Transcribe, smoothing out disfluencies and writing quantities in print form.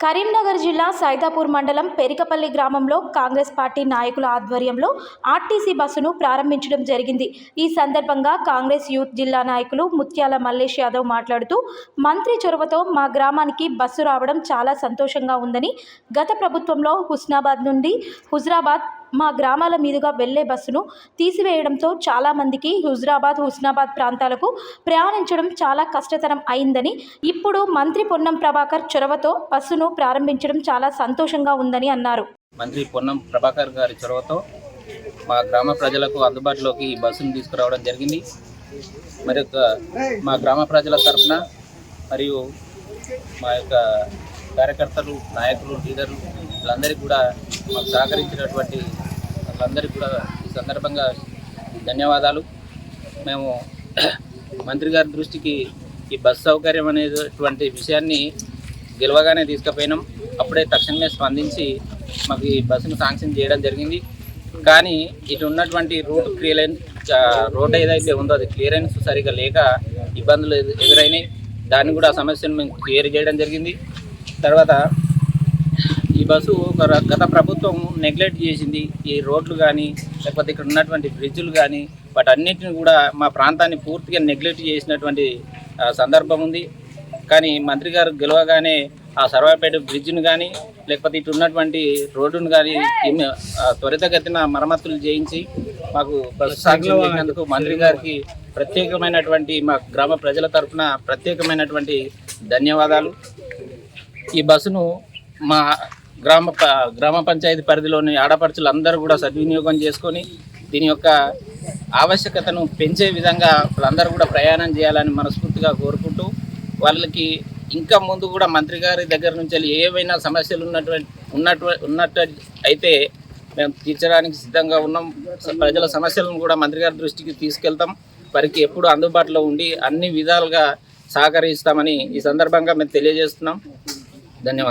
కరీంనగర్ జిల్లా సైదాపూర్ మండలం పెరికపల్లి గ్రామంలో కాంగ్రెస్ పార్టీ నాయకుల ఆధ్వర్యంలో ఆర్టీసీ బస్సును ప్రారంభించడం జరిగింది. ఈ సందర్భంగా కాంగ్రెస్ యూత్ జిల్లా నాయకులు ముత్యాల మల్లేష్ యాదవ్ మాట్లాడుతూ, మంత్రి చొరవతో మా గ్రామానికి బస్సు రావడం చాలా సంతోషంగా ఉందని, గత ప్రభుత్వంలో హుస్నాబాద్ నుండి హుజరాబాద్ మా గ్రామాల మీదుగా వెళ్లే బస్సును తీసివేయడంతో చాలామందికి హుస్నాబాద్ ప్రాంతాలకు ప్రయాణించడం చాలా కష్టతరం అయిందని, ఇప్పుడు మంత్రి పొన్నం ప్రభాకర్ చొరవతో బస్సును ప్రారంభించడం చాలా సంతోషంగా ఉందని అన్నారు. మంత్రి పొన్నం ప్రభాకర్ గారి చొరవతో మా గ్రామ ప్రజలకు అందుబాటులోకి ఈ బస్సును తీసుకురావడం జరిగింది. మరి మా గ్రామ ప్రజల తరఫున మరియు మా యొక్క కార్యకర్తలు, నాయకులు, లీడర్లు వీళ్ళందరికీ కూడా మాకు సహకరించినటువంటి వాళ్ళందరికీ కూడా ఈ సందర్భంగా ధన్యవాదాలు. మేము మంత్రి గారి దృష్టికి ఈ బస్సు సౌకర్యం అనేటువంటి విషయాన్ని గెలవగానే తీసుకుపోయినాం. అప్పుడే తక్షణమే స్పందించి మాకు ఈ బస్సును శాంక్షన్ చేయడం జరిగింది. కానీ ఇటు ఉన్నటువంటి రోడ్ ఏదైతే ఉందో అది క్లియరెన్స్ సరిగా లేక ఇబ్బందులు ఎదురైనాయి. దాన్ని కూడా సమస్యను మేము క్లియర్ చేయడం జరిగింది. తర్వాత ఈ బస్సు గత ప్రభుత్వం నెగ్లెక్ట్ చేసింది. ఈ రోడ్లు కానీ లేకపోతే ఇక్కడ ఉన్నటువంటి బ్రిడ్జులు కానీ వాటన్నిటిని కూడా మా ప్రాంతాన్ని పూర్తిగా నెగ్లెక్ట్ చేసినటువంటి సందర్భం ఉంది. కానీ మంత్రి గారు గెలవగానే ఆ సర్వాపేట బ్రిడ్జ్ను కానీ లేకపోతే ఇటు ఉన్నటువంటి రోడ్డును కానీ త్వరితగతిన మరమ్మతులు చేయించి మాకు బస్సు సాంక్షన్ చేసినందుకు మంత్రి గారికి ప్రత్యేకమైనటువంటి మా గ్రామ ప్రజల తరఫున ప్రత్యేకమైనటువంటి ధన్యవాదాలు. ఈ బస్సును మా గ్రామ పంచాయతీ పరిధిలోని ఆడపడుచులు అందరూ కూడా సద్వినియోగం చేసుకొని దీని యొక్క ఆవశ్యకతను పెంచే విధంగా వాళ్ళందరూ కూడా ప్రయాణం చేయాలని మనస్ఫూర్తిగా కోరుకుంటూ, వాళ్ళకి ఇంకా ముందు కూడా మంత్రి గారి దగ్గర నుంచి ఏవైనా సమస్యలు ఉన్నట్టు అయితే మేము తీర్చడానికి సిద్ధంగా ఉన్నాం. ప్రజల సమస్యలను కూడా మంత్రి గారి దృష్టికి తీసుకెళ్తాం. వారికి ఎప్పుడు అందుబాటులో ఉండి అన్ని విధాలుగా సహకరిస్తామని ఈ సందర్భంగా మేము తెలియజేస్తున్నాం. ధన్యవాదాలు.